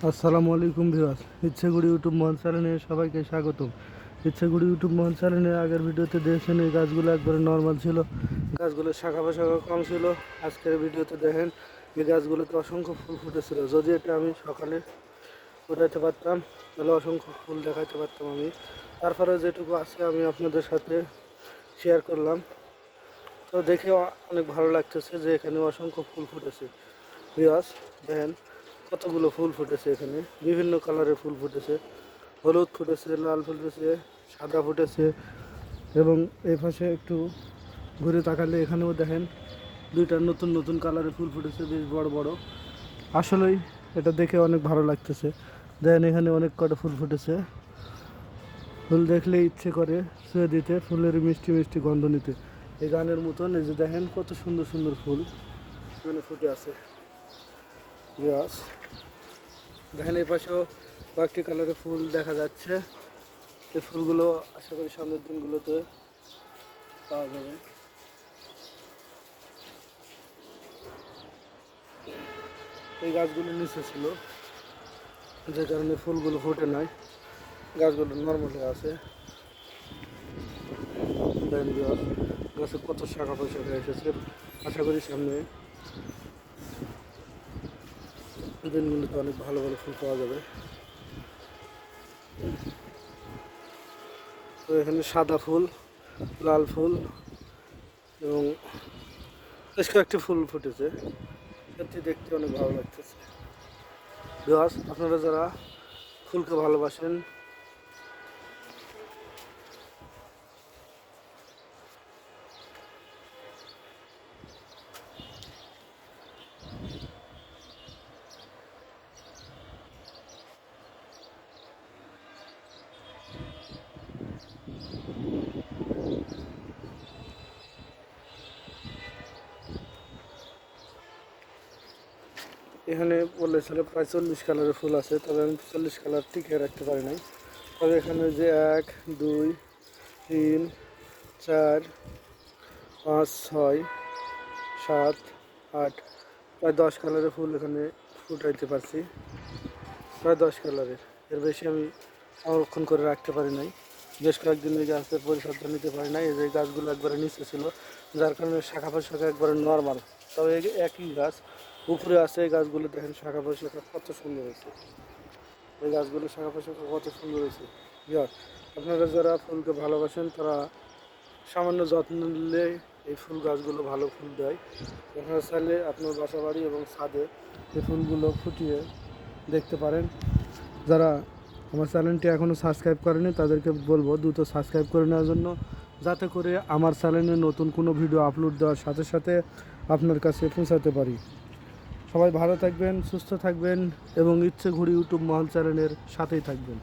আসসালামু আলাইকুম viewers, ইচ্ছেগুড়ি YouTube মহল চ্যানেলে সবাইকে স্বাগতম। ইচ্ছেগুড়ি ইউটিউব মহল চ্যানেলে আগের ভিডিওতে দেখছেন এই গাছগুলো একবারে নর্মাল ছিল, গাছগুলো শাখা প্রশাখা কম ছিল। আজকের ভিডিওতে দেখেন এই গাছগুলোতে অসংখ্য ফুল ফুটেছিল। যদি এটা আমি সকালে ফুটাইতে পারতাম তাহলে অসংখ্য ফুল দেখাতে পারতাম আমি। তারপরে যেটুকু আছে আমি আপনাদের সাথে শেয়ার করলাম। তো দেখে অনেক ভালো লাগতেছে যে এখানে অসংখ্য ফুল ফুটেছে। ভিউয়ার্স দেখেন কতগুলো ফুল ফুটেছে, এখানে বিভিন্ন কালারের ফুল ফুটেছে, হলুদ ফুটেছে, লাল ফুটেছে, সাদা ফুটেছে এবং এই পাশে একটু ঘুরে তাকালে এখানেও দেখেন দুইটা নতুন নতুন কালারের ফুল ফুটেছে, বেশ বড় বড়। আসলেই এটা দেখে অনেক ভালো লাগতেছে। দেখেন এখানে অনেক কটা ফুল ফুটেছে, ফুল দেখলে ইচ্ছে করে ছুঁয়ে দিতে, ফুলের মিষ্টি মিষ্টি গন্ধ নিতে। এই গানের মতন এই যে দেখেন কত সুন্দর সুন্দর ফুল এখানে ফুটে আছে। ইয়াস দেখেন এই পাশেও কয়েকটি কালারের ফুল দেখা যাচ্ছে। এই ফুলগুলো আশা করি সামনের দিনগুলোতে পাওয়া যাবে। এই গাছগুলো নিচে ছিল যে কারণে ফুলগুলো ফুটে নাই, গাছগুলো নর্মালি আছে। দেখেন ইয়াস গাছে কত শাখা প্রশাখা এসেছে। আশা করি সামনে দিনগুলোতে অনেক ভালো ভালো ফুল পাওয়া যাবে। তো এখানে সাদা ফুল, লাল ফুল এবং বেশ কয়েকটি ফুল ফুটেছে, সত্যি দেখতে অনেক ভালো লাগতেছে। ভিউয়ার্স আপনারা যারা ফুলকে ভালোবাসেন এখানে বলেছিল প্রায় 40 কালারের ফুল আছে, তবে আমি 40 কালার টিকে রাখতে পারি নাই। তবে এখানে যে 1 2 3 4 5 6 7 8 প্রায় 10 কালারের ফুল এখানে ফুটাইতে পারছি, প্রায় 10 কালারের। এর বেশি আমি সংরক্ষণ করে রাখতে পারি নাই, বেশ কয়েকদিন এই গাছের পরিচর্যা নিতে পারি নাই। এই যে গাছগুলো একবারে নিচে ছিল যার কারণে শাখা প্রশাখা একবারে নর্মাল। তবে একই গাছ উপরে আছে, এই গাছগুলো দেখেন শাখা প্রশাখা কত সুন্দর হয়েছে। এই গাছগুলো শাখা প্রশাখা কত সুন্দর হয়েছে। ইয়ার আপনারা যারা ফুলকে ভালোবাসেন তারা সামান্য যত্ন নিলে এই ফুল গাছগুলো ভালো ফুল দেয়। আপনারা চাইলে আপনার বাসা বাড়ি এবং ছাদে এই ফুলগুলো ফুটিয়ে দেখতে পারেন। যারা আমার চ্যানেলটি এখনও সাবস্ক্রাইব করেনি তাদেরকে বলবো দ্রুত সাবস্ক্রাইব করে নেওয়ার জন্য, যাতে করে আমার চ্যানেলে নতুন কোনো ভিডিও আপলোড দেওয়ার সাথে সাথে আপনার কাছে পৌঁছাতে পারি। সবাই ভালো থাকবেন, সুস্থ থাকবেন এবং ইচ্ছেঘুড়ি ইউটিউব মহল চ্যানেলের সাথেই থাকবেন।